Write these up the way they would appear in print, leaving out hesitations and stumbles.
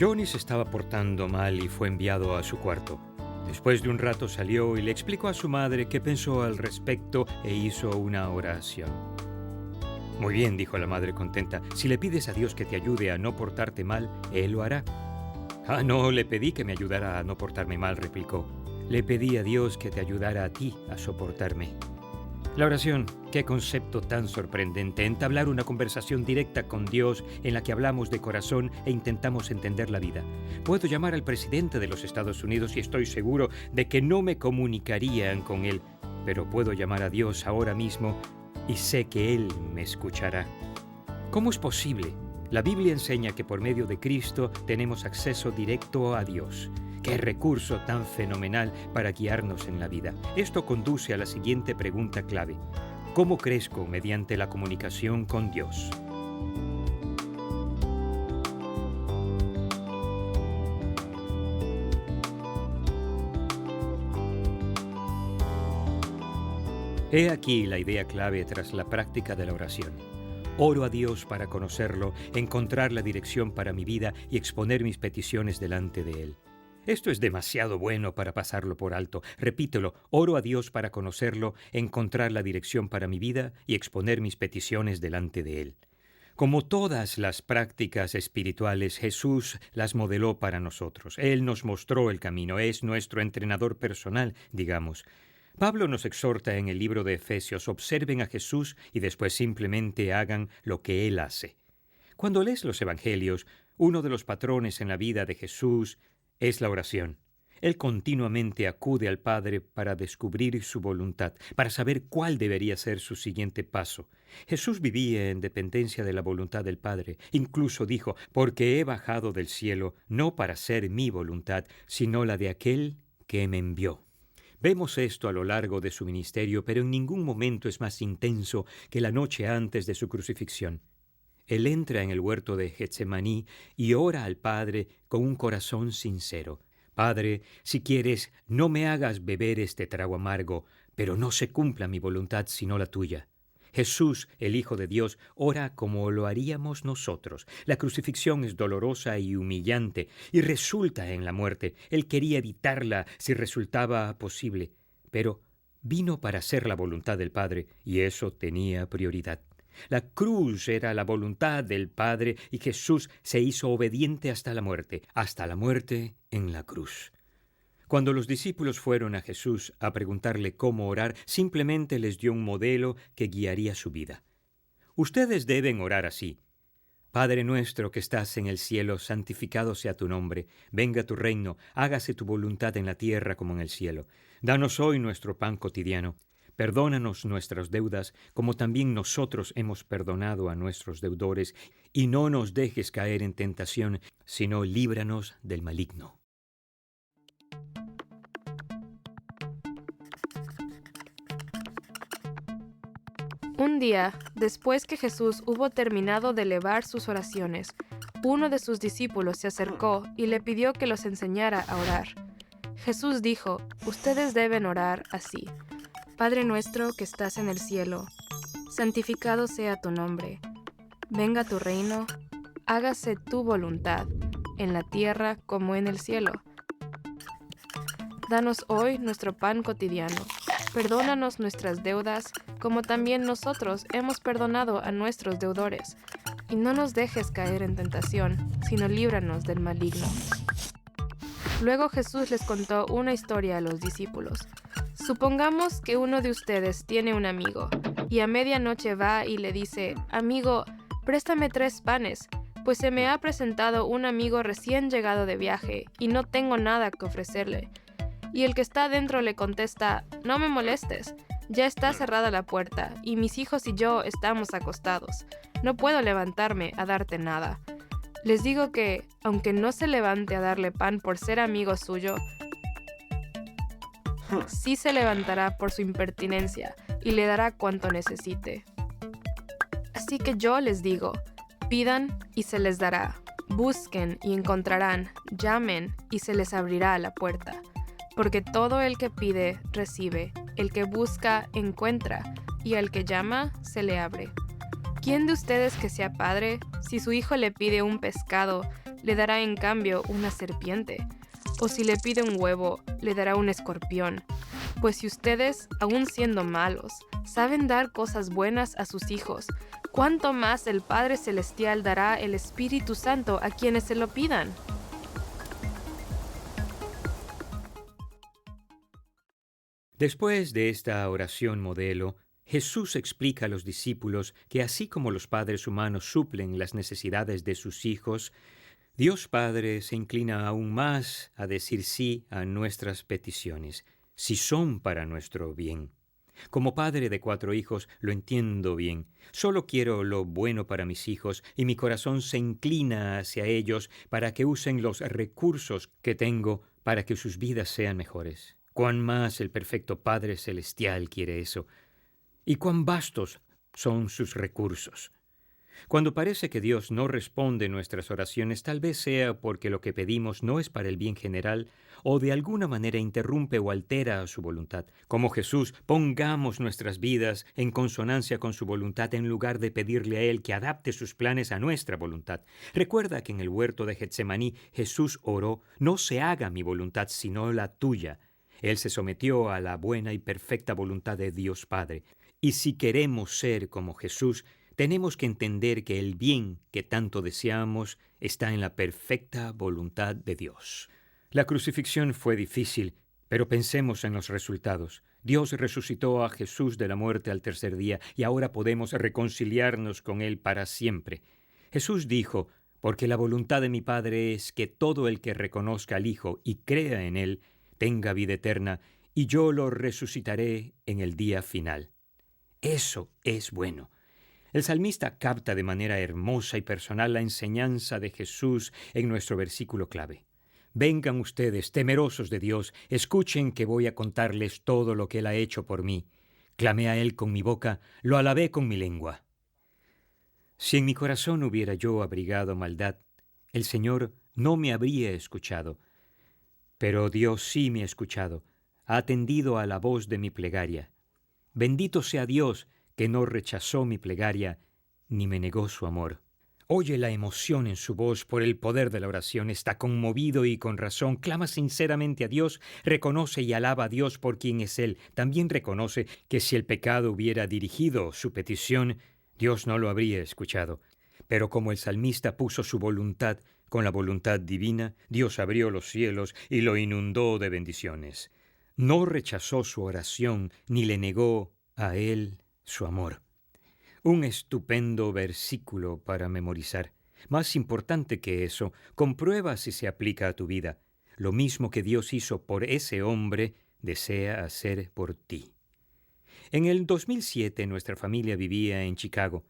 Johnny se estaba portando mal y fue enviado a su cuarto. Después de un rato salió y le explicó a su madre qué pensó al respecto e hizo una oración. Muy bien, dijo la madre contenta. Si le pides a Dios que te ayude a no portarte mal, Él lo hará. Ah, no, le pedí que me ayudara a no portarme mal, replicó. Le pedí a Dios que te ayudara a ti a soportarme. La oración, qué concepto tan sorprendente, entablar una conversación directa con Dios en la que hablamos de corazón e intentamos entender la vida. Puedo llamar al presidente de los Estados Unidos y estoy seguro de que no me comunicarían con él, pero puedo llamar a Dios ahora mismo y sé que Él me escuchará. ¿Cómo es posible? La Biblia enseña que por medio de Cristo tenemos acceso directo a Dios. ¡Qué recurso tan fenomenal para guiarnos en la vida! Esto conduce a la siguiente pregunta clave. ¿Cómo crezco mediante la comunicación con Dios? He aquí la idea clave tras la práctica de la oración. Oro a Dios para conocerlo, encontrar la dirección para mi vida y exponer mis peticiones delante de Él. Esto es demasiado bueno para pasarlo por alto. Repítelo, oro a Dios para conocerlo, encontrar la dirección para mi vida y exponer mis peticiones delante de Él. Como todas las prácticas espirituales, Jesús las modeló para nosotros. Él nos mostró el camino, es nuestro entrenador personal, digamos. Pablo nos exhorta en el libro de Efesios, observen a Jesús y después simplemente hagan lo que Él hace. Cuando lees los Evangelios, uno de los patrones en la vida de Jesús es la oración. Él continuamente acude al Padre para descubrir su voluntad, para saber cuál debería ser su siguiente paso. Jesús vivía en dependencia de la voluntad del Padre. Incluso dijo, porque he bajado del cielo no para hacer mi voluntad, sino la de aquel que me envió. Vemos esto a lo largo de su ministerio, pero en ningún momento es más intenso que la noche antes de su crucifixión. Él entra en el huerto de Getsemaní y ora al Padre con un corazón sincero. Padre, si quieres, no me hagas beber este trago amargo, pero no se cumpla mi voluntad sino la tuya. Jesús, el Hijo de Dios, ora como lo haríamos nosotros. La crucifixión es dolorosa y humillante y resulta en la muerte. Él quería evitarla si resultaba posible, pero vino para hacer la voluntad del Padre y eso tenía prioridad. La cruz era la voluntad del Padre y Jesús se hizo obediente hasta la muerte en la cruz. Cuando los discípulos fueron a Jesús a preguntarle cómo orar, simplemente les dio un modelo que guiaría su vida. Ustedes deben orar así. Padre nuestro que estás en el cielo, santificado sea tu nombre. Venga tu reino, hágase tu voluntad en la tierra como en el cielo. Danos hoy nuestro pan cotidiano. Perdónanos nuestras deudas, como también nosotros hemos perdonado a nuestros deudores, y no nos dejes caer en tentación, sino líbranos del maligno. Un día, después que Jesús hubo terminado de elevar sus oraciones, uno de sus discípulos se acercó y le pidió que los enseñara a orar. Jesús dijo, ustedes deben orar así. Padre nuestro que estás en el cielo, santificado sea tu nombre. Venga tu reino, hágase tu voluntad, en la tierra como en el cielo. Danos hoy nuestro pan cotidiano. Perdónanos nuestras deudas, como también nosotros hemos perdonado a nuestros deudores. Y no nos dejes caer en tentación, sino líbranos del maligno. Luego Jesús les contó una historia a los discípulos. Supongamos que uno de ustedes tiene un amigo, y a medianoche va y le dice, amigo, préstame 3 panes, pues se me ha presentado un amigo recién llegado de viaje, y no tengo nada que ofrecerle. Y el que está dentro le contesta, no me molestes, ya está cerrada la puerta, y mis hijos y yo estamos acostados. No puedo levantarme a darte nada. Les digo que, aunque no se levante a darle pan por ser amigo suyo, sí se levantará por su impertinencia y le dará cuanto necesite. Así que yo les digo, pidan y se les dará, busquen y encontrarán, llamen y se les abrirá la puerta. Porque todo el que pide, recibe, el que busca, encuentra, y al que llama, se le abre. ¿Quién de ustedes que sea padre, si su hijo le pide un pescado, le dará en cambio una serpiente? O si le pide un huevo, le dará un escorpión. Pues si ustedes, aun siendo malos, saben dar cosas buenas a sus hijos, ¿cuánto más el Padre Celestial dará el Espíritu Santo a quienes se lo pidan? Después de esta oración modelo, Jesús explica a los discípulos que así como los padres humanos suplen las necesidades de sus hijos, Dios Padre se inclina aún más a decir sí a nuestras peticiones, si son para nuestro bien. Como padre de 4 hijos, lo entiendo bien. Solo quiero lo bueno para mis hijos y mi corazón se inclina hacia ellos para que usen los recursos que tengo para que sus vidas sean mejores. Cuán más el perfecto Padre Celestial quiere eso, y cuán vastos son sus recursos. Cuando parece que Dios no responde nuestras oraciones, tal vez sea porque lo que pedimos no es para el bien general o de alguna manera interrumpe o altera su voluntad. Como Jesús, pongamos nuestras vidas en consonancia con su voluntad en lugar de pedirle a Él que adapte sus planes a nuestra voluntad. Recuerda que en el huerto de Getsemaní Jesús oró: no se haga mi voluntad sino la tuya. Él se sometió a la buena y perfecta voluntad de Dios Padre. Y si queremos ser como Jesús, tenemos que entender que el bien que tanto deseamos está en la perfecta voluntad de Dios. La crucifixión fue difícil, pero pensemos en los resultados. Dios resucitó a Jesús de la muerte al 3er día y ahora podemos reconciliarnos con Él para siempre. Jesús dijo: porque la voluntad de mi Padre es que todo el que reconozca al Hijo y crea en Él tenga vida eterna, y yo lo resucitaré en el día final. Eso es bueno. El salmista capta de manera hermosa y personal la enseñanza de Jesús en nuestro versículo clave. Vengan ustedes, temerosos de Dios, escuchen que voy a contarles todo lo que Él ha hecho por mí. Clamé a Él con mi boca, lo alabé con mi lengua. Si en mi corazón hubiera yo abrigado maldad, el Señor no me habría escuchado. Pero Dios sí me ha escuchado, ha atendido a la voz de mi plegaria. Bendito sea Dios, que no rechazó mi plegaria, ni me negó su amor. Oye la emoción en su voz por el poder de la oración, está conmovido y con razón, clama sinceramente a Dios, reconoce y alaba a Dios por quien es Él. También reconoce que si el pecado hubiera dirigido su petición, Dios no lo habría escuchado. Pero como el salmista puso su voluntad con la voluntad divina, Dios abrió los cielos y lo inundó de bendiciones. No rechazó su oración ni le negó a Él su amor. Un estupendo versículo para memorizar. Más importante que eso, comprueba si se aplica a tu vida. Lo mismo que Dios hizo por ese hombre, desea hacer por ti. En el 2007 nuestra familia vivía en Chicago.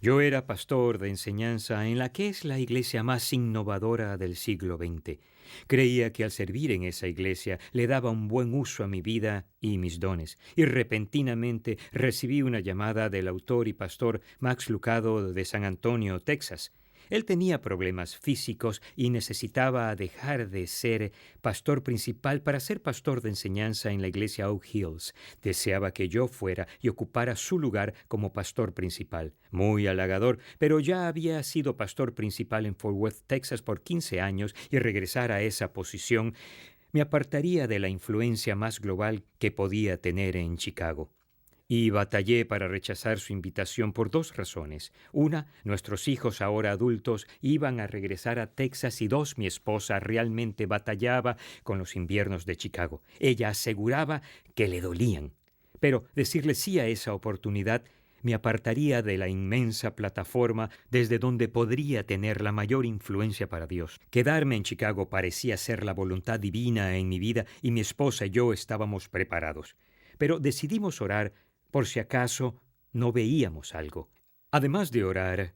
Yo era pastor de enseñanza en la que es la iglesia más innovadora del siglo XX. Creía que al servir en esa iglesia le daba un buen uso a mi vida y mis dones. Y repentinamente recibí una llamada del autor y pastor Max Lucado de San Antonio, Texas. Él tenía problemas físicos y necesitaba dejar de ser pastor principal para ser pastor de enseñanza en la iglesia Oak Hills. Deseaba que yo fuera y ocupara su lugar como pastor principal. Muy halagador, pero ya había sido pastor principal en Fort Worth, Texas por 15 años y regresar a esa posición me apartaría de la influencia más global que podía tener en Chicago. Y batallé para rechazar su invitación por 2 razones. Una, nuestros hijos ahora adultos iban a regresar a Texas y 2, mi esposa realmente batallaba con los inviernos de Chicago. Ella aseguraba que le dolían. Pero decirle sí a esa oportunidad me apartaría de la inmensa plataforma desde donde podría tener la mayor influencia para Dios. Quedarme en Chicago parecía ser la voluntad divina en mi vida y mi esposa y yo estábamos preparados. Pero decidimos orar por si acaso no veíamos algo. Además de orar,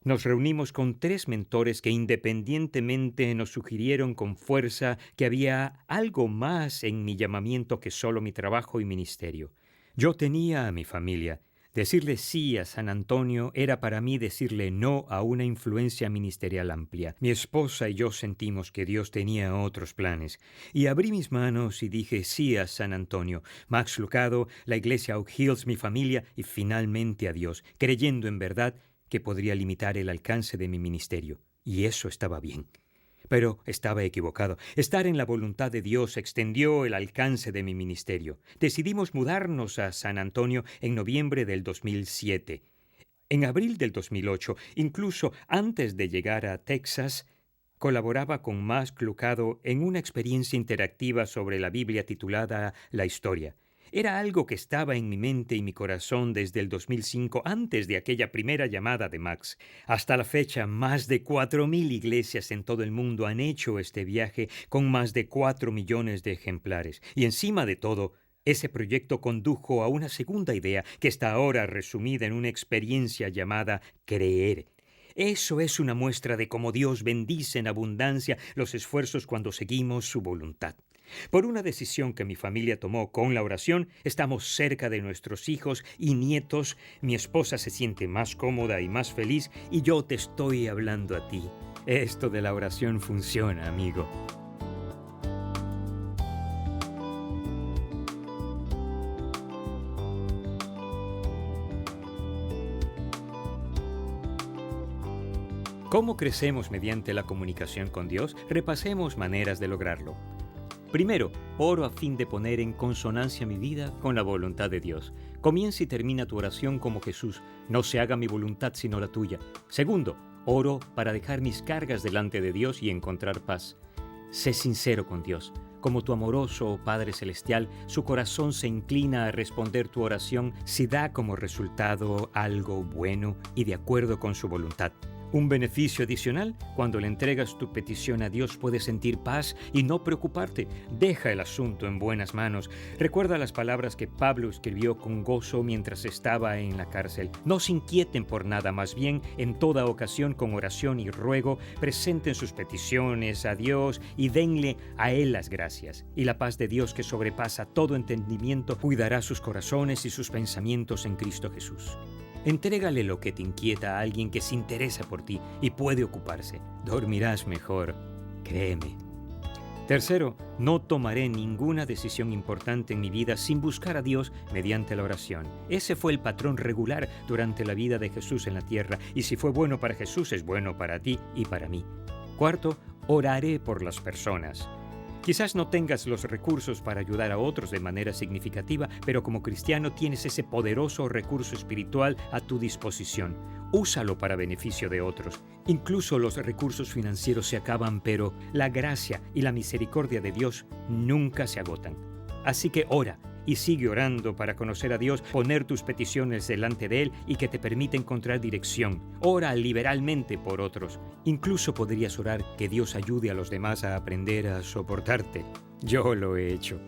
nos reunimos con 3 mentores que independientemente nos sugirieron con fuerza que había algo más en mi llamamiento que solo mi trabajo y ministerio. Yo tenía a mi familia. Decirle sí a San Antonio era para mí decirle no a una influencia ministerial amplia. Mi esposa y yo sentimos que Dios tenía otros planes. Y abrí mis manos y dije sí a San Antonio, Max Lucado, la iglesia Oak Hills, mi familia y finalmente a Dios, creyendo en verdad que podría limitar el alcance de mi ministerio. Y eso estaba bien. Pero estaba equivocado. Estar en la voluntad de Dios extendió el alcance de mi ministerio. Decidimos mudarnos a San Antonio en noviembre del 2007. En abril del 2008, incluso antes de llegar a Texas, colaboraba con Max Lucado en una experiencia interactiva sobre la Biblia titulada La Historia. Era algo que estaba en mi mente y mi corazón desde el 2005, antes de aquella primera llamada de Max. Hasta la fecha, más de 4,000 iglesias en todo el mundo han hecho este viaje con más de 4 millones de ejemplares. Y encima de todo, ese proyecto condujo a una segunda idea que está ahora resumida en una experiencia llamada creer. Eso es una muestra de cómo Dios bendice en abundancia los esfuerzos cuando seguimos su voluntad. Por una decisión que mi familia tomó con la oración, estamos cerca de nuestros hijos y nietos, mi esposa se siente más cómoda y más feliz y yo te estoy hablando a ti. Esto de la oración funciona, amigo. ¿Cómo crecemos mediante la comunicación con Dios? Repasemos maneras de lograrlo. Primero, oro a fin de poner en consonancia mi vida con la voluntad de Dios. Comienza y termina tu oración como Jesús. No se haga mi voluntad sino la tuya. Segundo, oro para dejar mis cargas delante de Dios y encontrar paz. Sé sincero con Dios. Como tu amoroso Padre Celestial, su corazón se inclina a responder tu oración si da como resultado algo bueno y de acuerdo con su voluntad. Un beneficio adicional, cuando le entregas tu petición a Dios puedes sentir paz y no preocuparte. Deja el asunto en buenas manos. Recuerda las palabras que Pablo escribió con gozo mientras estaba en la cárcel. No se inquieten por nada, más bien en toda ocasión con oración y ruego presenten sus peticiones a Dios y denle a Él las gracias. Y la paz de Dios que sobrepasa todo entendimiento cuidará sus corazones y sus pensamientos en Cristo Jesús. Entrégale lo que te inquieta a alguien que se interesa por ti y puede ocuparse. Dormirás mejor, créeme. Tercero, no tomaré ninguna decisión importante en mi vida sin buscar a Dios mediante la oración. Ese fue el patrón regular durante la vida de Jesús en la tierra, y si fue bueno para Jesús, es bueno para ti y para mí. Cuarto, oraré por las personas. Quizás no tengas los recursos para ayudar a otros de manera significativa, pero como cristiano tienes ese poderoso recurso espiritual a tu disposición. Úsalo para beneficio de otros. Incluso los recursos financieros se acaban, pero la gracia y la misericordia de Dios nunca se agotan. Así que ora y sigue orando para conocer a Dios, poner tus peticiones delante de Él y que te permita encontrar dirección. Ora liberalmente por otros. Incluso podrías orar que Dios ayude a los demás a aprender a soportarte. Yo lo he hecho.